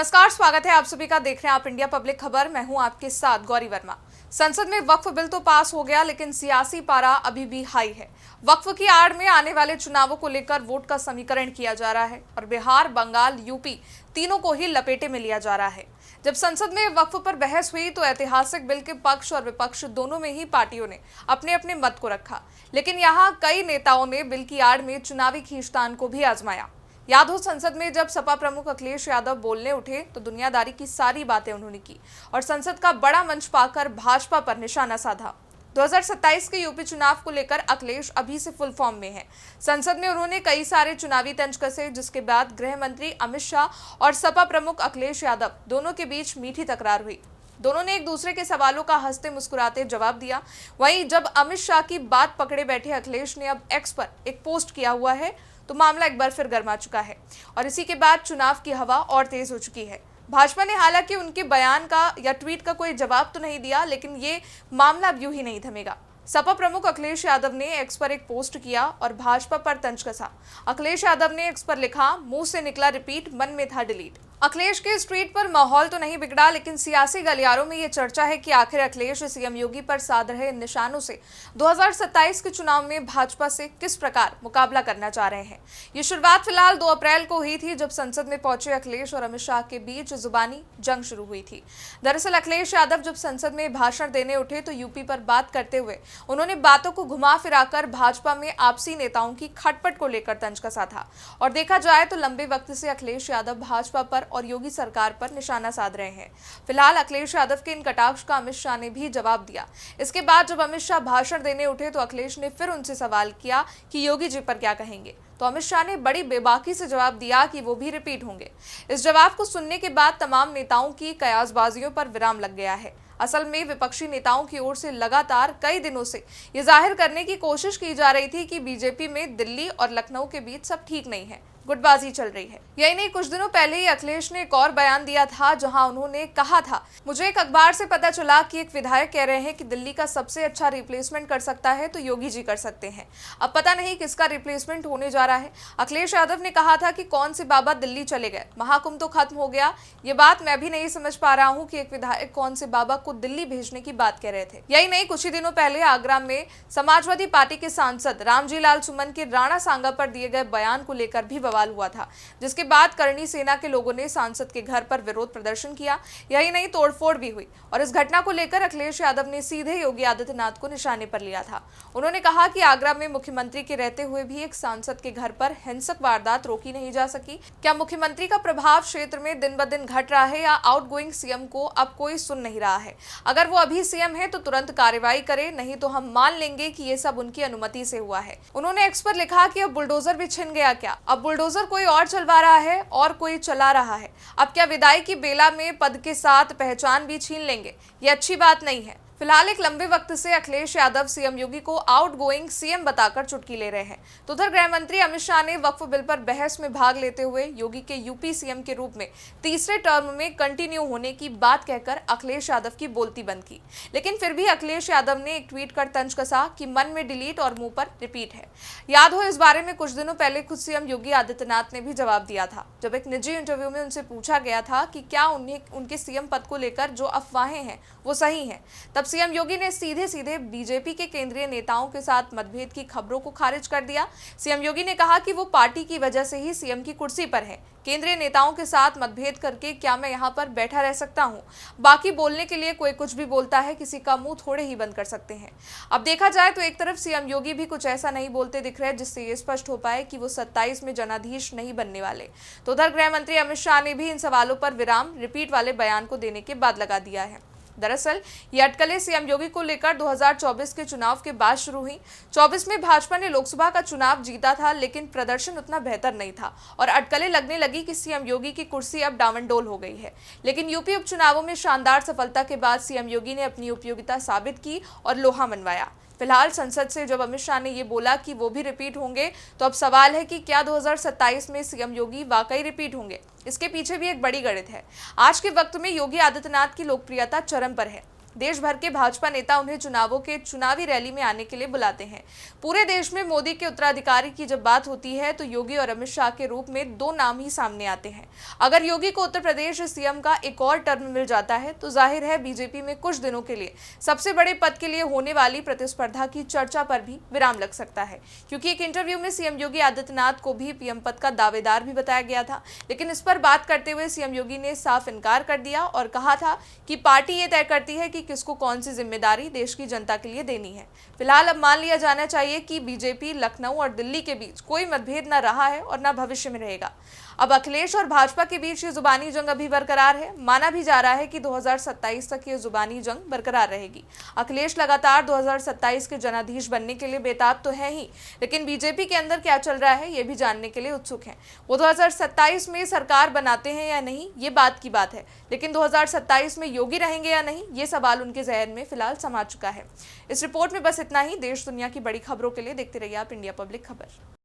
नमस्कार, स्वागत है आप सभी का। देख रहे हैं आप इंडिया पब्लिक खबर। मैं हूं आपके साथ गौरी वर्मा। संसद में वक्फ बिल तो पास हो गया, लेकिन सियासी पारा अभी भी हाई है। वक्फ की आड़ में आने वाले चुनावों को लेकर वोट का समीकरण किया जा रहा है और बिहार, बंगाल, यूपी तीनों को ही लपेटे में लिया जा रहा है। जब संसद में वक्फ पर बहस हुई तो ऐतिहासिक बिल के पक्ष और विपक्ष दोनों में ही पार्टियों ने अपने अपने मत को रखा, लेकिन यहाँ कई नेताओं ने बिल की आड़ में चुनावी खींचतान को भी आजमाया। याद हो, संसद में जब सपा प्रमुख अखिलेश यादव बोलने उठे तो दुनियादारी की सारी बातें उन्होंने की और संसद का बड़ा मंच पाकर भाजपा पर निशाना साधा। 2027 के यूपी चुनाव को लेकर अखिलेश अभी से फुल फॉर्म में हैं। संसद में उन्होंने कई सारे चुनावी तंज कसे, जिसके बाद गृह मंत्री अमित शाह और सपा प्रमुख अखिलेश यादव दोनों के बीच मीठी तकरार हुई। दोनों ने एक दूसरे के सवालों का हंसते मुस्कुराते जवाब दिया। वहीं जब अमित शाह की बात पकड़े बैठे अखिलेश ने अब एक्स पर एक पोस्ट किया हुआ है तो मामला एक बार फिर गर्मा चुका है और इसी के बाद चुनाव की हवा और तेज हो चुकी है। भाजपा ने हालांकि उनके बयान का या ट्वीट का कोई जवाब तो नहीं दिया, लेकिन ये मामला अब यूं ही नहीं थमेगा। सपा प्रमुख अखिलेश यादव ने एक्स पर एक पोस्ट किया और भाजपा पर तंज कसा। अखिलेश यादव ने एक्स पर लिखा, मुंह से निकला रिपीट, मन में था डिलीट। अखिलेश के इस ट्वीट पर माहौल तो नहीं बिगड़ा, लेकिन सियासी गलियारों में ये चर्चा है कि आखिर अखिलेश सीएम योगी पर साध रहे निशानों से 2027 के चुनाव में भाजपा से किस प्रकार मुकाबला करना चाह रहे हैं। ये शुरुआत फिलहाल 2 अप्रैल को हुई थी, जब संसद में पहुंचे अखिलेश और अमित शाह के बीच जुबानी जंग शुरू हुई थी। दरअसल अखिलेश यादव जब संसद में भाषण देने उठे तो यूपी पर बात करते हुए उन्होंने बातों को घुमा फिराकर भाजपा में आपसी नेताओं की खटपट को लेकर तंज कसा था। और देखा जाए तो लंबे वक्त से अखिलेश यादव भाजपा पर और योगी सरकार पर निशाना साध रहे हैं। फिलहाल अखिलेश यादव के इन कटाक्ष का अमित शाह ने भी जवाब दिया। इसके बाद जब अमित शाह भाषण देने उठे तो अखिलेश ने फिर उनसे सवाल किया कि योगी जी पर क्या कहेंगे, तो अमित शाह ने बड़ी बेबाकी से जवाब दिया कि वो भी रिपीट होंगे। इस जवाब को सुनने के बाद तमाम नेताओं की कयासबाजियों पर विराम लग गया है। असल में विपक्षी नेताओं की ओर से लगातार कई दिनों से ये जाहिर करने की कोशिश की जा रही थी कि बीजेपी में दिल्ली और लखनऊ के बीच सब ठीक नहीं है, गुटबाजी चल रही है। यही नहीं, कुछ दिनों पहले ही अखिलेश ने एक और बयान दिया था, जहां उन्होंने कहा था, मुझे एक अखबार से पता चला कि एक विधायक कह रहे हैं कि दिल्ली का सबसे अच्छा रिप्लेसमेंट कर सकता है तो योगी जी कर सकते हैं। अब पता नहीं किसका रिप्लेसमेंट होने जा रहा है। अखिलेश यादव ने कहा था कि कौन से बाबा दिल्ली चले गए, महाकुंभ तो खत्म हो गया। ये बात मैं भी नहीं समझ पा रहा हूँ कि एक विधायक कौन से बाबा को दिल्ली भेजने की बात कह रहे थे। यही नहीं, कुछ ही दिनों पहले आगरा में समाजवादी पार्टी के सांसद रामजी लाल सुमन के राणा सांगा पर दिए गए बयान को लेकर भी बवाल हुआ था, जिसके बाद करणी सेना के लोगों ने सांसद के घर पर विरोध प्रदर्शन किया। यही नहीं, तोड़फोड़ भी हुई और इस घटना को लेकर अखिलेश यादव ने सीधे योगी आदित्यनाथ को निशाने पर लिया था। उन्होंने कहा कि आगरा में मुख्यमंत्री के रहते हुए भी एक सांसद के घर पर हिंसक वारदात रोकी नहीं जा सकी। क्या मुख्यमंत्री का प्रभाव क्षेत्र में दिन ब दिन घट रहा है या आउटगोइंग सीएम को अब कोई सुन नहीं रहा है? अगर वो अभी सीएम है तो तुरंत कार्रवाई करे, नहीं तो हम मान लेंगे कि ये सब उनकी अनुमति से हुआ है। उन्होंने एक्स पर लिखा कि अब बुलडोजर भी छिन गया क्या? अब बुलडोजर कोई और चलवा रहा है और कोई चला रहा है। अब क्या विदाई की बेला में पद के साथ पहचान भी छीन लेंगे? ये अच्छी बात नहीं है। फिलहाल एक लंबे वक्त से अखिलेश यादव सीएम योगी को आउटगोइंग सीएम बताकर चुटकी ले रहे हैं। तो उधर गृह मंत्री अमित शाह ने वक्फ बिल पर बहस में भाग लेते हुए योगी के यूपी सीएम के रूप में तीसरे टर्म में कंटिन्यू होने की बात कहकर अखिलेश यादव की बोलती बंद की। लेकिन फिर भी अखिलेश यादव ने एक ट्वीट कर तंज कसा कि मन में डिलीट और मुंह पर रिपीट है। याद हो, इस बारे में कुछ दिनों पहले खुद सीएम योगी आदित्यनाथ ने भी जवाब दिया था, जब एक निजी इंटरव्यू में उनसे पूछा गया था कि क्या उन्हें उनके सीएम पद को लेकर जो अफवाहें हैं वो सही हैं। तब सीएम योगी ने सीधे सीधे बीजेपी के केंद्रीय नेताओं के साथ मतभेद की खबरों को खारिज कर दिया। सीएम योगी ने कहा कि वो पार्टी की वजह से ही सीएम की कुर्सी पर है। केंद्रीय नेताओं के साथ मतभेद करके क्या मैं यहाँ पर बैठा रह सकता हूँ? बाकी बोलने के लिए कोई कुछ भी बोलता है, किसी का मुंह थोड़े ही बंद कर सकते हैं। अब देखा जाए तो एक तरफ सीएम योगी भी कुछ ऐसा नहीं बोलते दिख रहे जिससे ये स्पष्ट हो पाए कि वो 27 में जनाधीश नहीं बनने वाले। तो उधर गृह मंत्री अमित शाह ने भी इन सवालों पर विराम रिपीट वाले बयान को देने के बाद लगा दिया है। दरअसल ये अटकलें सीएम योगी को लेकर 2024 के चुनाव के बाद शुरू हुई। 24 में भाजपा ने लोकसभा का चुनाव जीता था, लेकिन प्रदर्शन उतना बेहतर नहीं था और अटकलें लगने लगी कि सीएम योगी की कुर्सी अब डावनडोल हो गई है। लेकिन यूपी उपचुनावों में शानदार सफलता के बाद सीएम योगी ने अपनी उपयोगिता साबित की और लोहा मनवाया। फिलहाल संसद से जब अमित शाह ने ये बोला कि वो भी रिपीट होंगे, तो अब सवाल है कि क्या 2027 में सीएम योगी वाकई रिपीट होंगे? इसके पीछे भी एक बड़ी गणित है। आज के वक्त में योगी आदित्यनाथ की लोकप्रियता चरम पर है। देश भर के भाजपा नेता उन्हें चुनावों के चुनावी रैली में आने के लिए बुलाते हैं। पूरे देश में मोदी के उत्तराधिकारी की जब बात होती है तो योगी और अमित शाह के रूप में दो नाम ही सामने आते हैं। अगर योगी को उत्तर प्रदेश सीएम का एक और टर्म मिल जाता है तो जाहिर है बीजेपी में कुछ दिनों के लिए सबसे बड़े पद के लिए होने वाली प्रतिस्पर्धा की चर्चा पर भी विराम लग सकता है, क्योंकि एक इंटरव्यू में सीएम योगी आदित्यनाथ को भी पीएम पद का दावेदार भी बताया गया था। लेकिन इस पर बात करते हुए सीएम योगी ने साफ इनकार कर दिया और कहा था कि पार्टी ये तय करती है कि किसको कौन सी जिम्मेदारी देश की जनता के लिए देनी है। फिलहाल अब मान लिया जाना चाहिए कि बीजेपी, लखनऊ और दिल्ली के बीच कोई मतभेद न रहा है और न भविष्य में रहेगा। अब अखिलेश और भाजपा के बीच ये जुबानी जंग अभी बरकरार है। माना भी जा रहा है कि 2027 तक ये जुबानी जंग बरकरार रहेगी। अखिलेश लगातार 2027 के जनाधीश बनने के लिए बेताब तो है ही, लेकिन बीजेपी के अंदर क्या चल रहा है ये भी जानने के लिए उत्सुक हैं। वो 2027 में सरकार बनाते हैं या नहीं ये बात की बात है, लेकिन 2027 में योगी रहेंगे या नहीं ये सवाल उनके जहन में फिलहाल समा चुका है। इस रिपोर्ट में बस इतना ही। देश दुनिया की बड़ी खबरों के लिए देखते रहिए आप इंडिया पब्लिक खबर।